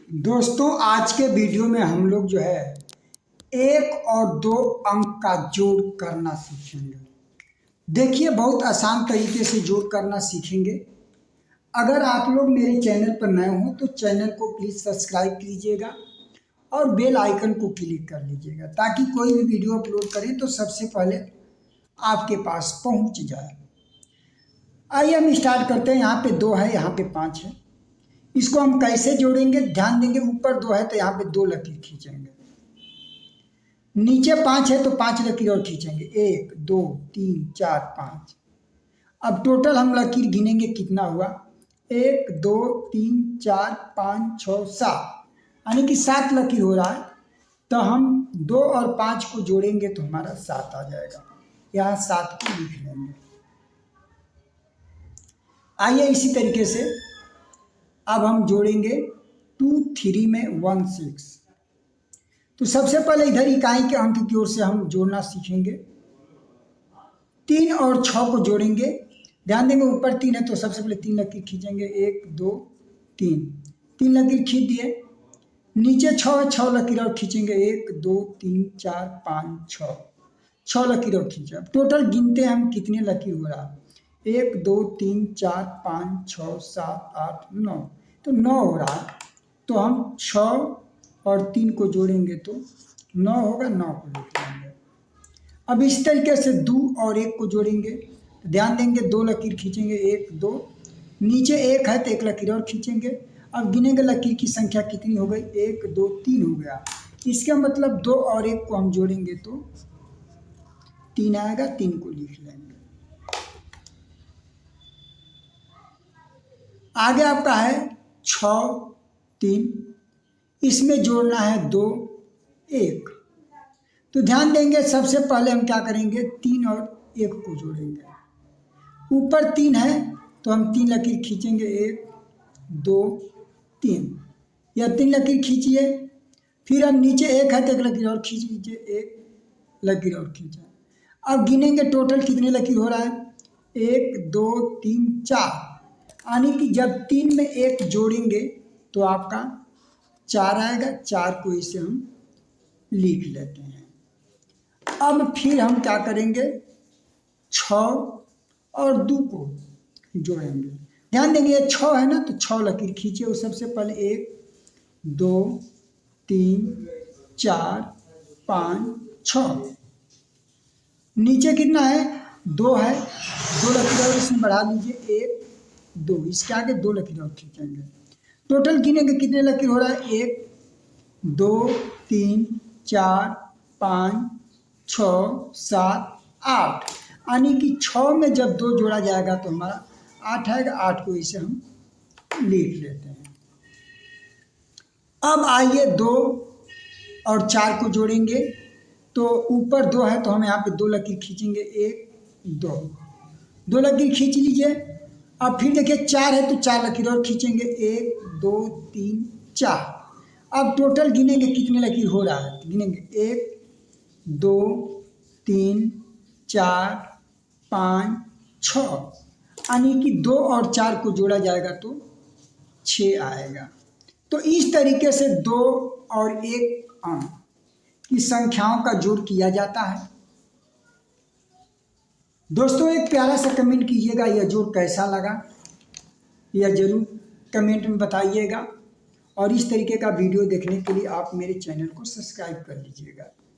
दोस्तों आज के वीडियो में हम लोग जो है 1 और 2 अंक का जोड़ करना सीखेंगे। देखिए बहुत आसान तरीके से जोड़ करना सीखेंगे। अगर आप लोग मेरे चैनल पर नए हो तो चैनल को प्लीज़ सब्सक्राइब कीजिएगा और बेल आइकन को क्लिक कर लीजिएगा ताकि कोई भी वीडियो अपलोड करें तो सबसे पहले आपके पास पहुंच जाए। आइए हम स्टार्ट करते हैं। यहाँ पे 2 है, यहाँ पे 5 है। इसको हम कैसे जोड़ेंगे, ध्यान देंगे। ऊपर 2 है तो यहाँ पे 2 लकीर खींचेंगे, नीचे 5 है तो 5 लकीर और खींचेंगे, 1 2 3 4 5। अब टोटल हम लकीर गिनेंगे कितना हुआ, 1 2 3 4 5 6 7, यानी कि 7 लकीर हो रहा है। तो हम 2 और 5 को जोड़ेंगे तो हमारा 7 आ जाएगा। यहाँ 7 को लिख लेंगे। आइए इसी तरीके से अब हम जोड़ेंगे 2 3 में 1 6। तो सबसे पहले इधर इकाई के अंक की ओर से हम जोड़ना सीखेंगे। 3 और 6 को जोड़ेंगे। ध्यान देंगे ऊपर 3 है तो सबसे पहले 3 लकीर खींचेंगे, 1 2 3, 3 लकीर खींच दिए। नीचे 6 है, 6 लकीर और खींचेंगे, 1 2 3 4 5 6, 6 लकीर और खींचे। अब टोटल गिनते हैं हम कितने लकीर हो रहा है, 1 2 3 4 5 6 7 8 9, तो 9 हो रहा है। तो हम 6 और 3 को जोड़ेंगे तो 9 होगा, 9 को लिख लेंगे। अब इस तरीके से 2 और 1 को जोड़ेंगे। ध्यान देंगे 2 लकीर खींचेंगे, 1 2, नीचे 1 है तो 1 लकीर और खींचेंगे। अब गिनेंगे लकीर की संख्या कितनी हो गई, 1 2 3 हो गया। इसका मतलब 2 और 1 को हम जोड़ेंगे तो 3 आएगा, 3 को लिख लेंगे। आगे आपका है 6 3, इसमें जोड़ना है 2 1। तो ध्यान देंगे सबसे पहले हम क्या करेंगे, 3 और 1 को जोड़ेंगे। ऊपर 3 है तो हम 3 लकीर खींचेंगे, 1 2 3, या 3 लकीर खींचिए। फिर हम नीचे 1 है तो 1 लकीर और खींच लीजिए, 1 लकीर और खींचा। अब गिनेंगे टोटल कितने लकीर हो रहा है, 1 2 3 4, यानी कि जब 3 में 1 जोड़ेंगे तो आपका 4 आएगा। 4 को इसे हम लिख लेते हैं। अब फिर हम क्या करेंगे, 6 और 2 को जोड़ेंगे। ध्यान देंगे ये 6 है ना, तो 6 लकीर खींचिए। वो सबसे पहले 1 2 3 4 5 6, नीचे कितना है, 2 है, 2 लकीर और इसमें बढ़ा लीजिए, 1 2, इसके आगे 2 लकीर और खींचेंगे। टोटल गिनेंगे कितने लकीर हो रहा है, 1 2 3 4 5 6 7 8, यानी कि 6 में जब 2 जोड़ा जाएगा तो हमारा 8 आएगा। 8 को इसे हम लिख लेते हैं। अब आइए 2 और 4 को जोड़ेंगे। तो ऊपर 2 है तो हम यहाँ पे 2 लकीर खींचेंगे, 1 2, 2 लकीर खींच लीजिए। अब फिर देखिए 4 है तो 4 लकीर और खींचेंगे, 1 2 3 4। अब टोटल गिनेंगे कितने लकीर हो रहा है, गिनेंगे 1 2 3 4 5 6, यानी कि 2 और 4 को जोड़ा जाएगा तो 6 आएगा। तो इस तरीके से 2 और 1 अंक की संख्याओं का जोड़ किया जाता है। दोस्तों एक प्यारा सा कमेंट कीजिएगा, यह जोड़ कैसा लगा, यह जरूर कमेंट में बताइएगा। और इस तरीके का वीडियो देखने के लिए आप मेरे चैनल को सब्सक्राइब कर लीजिएगा।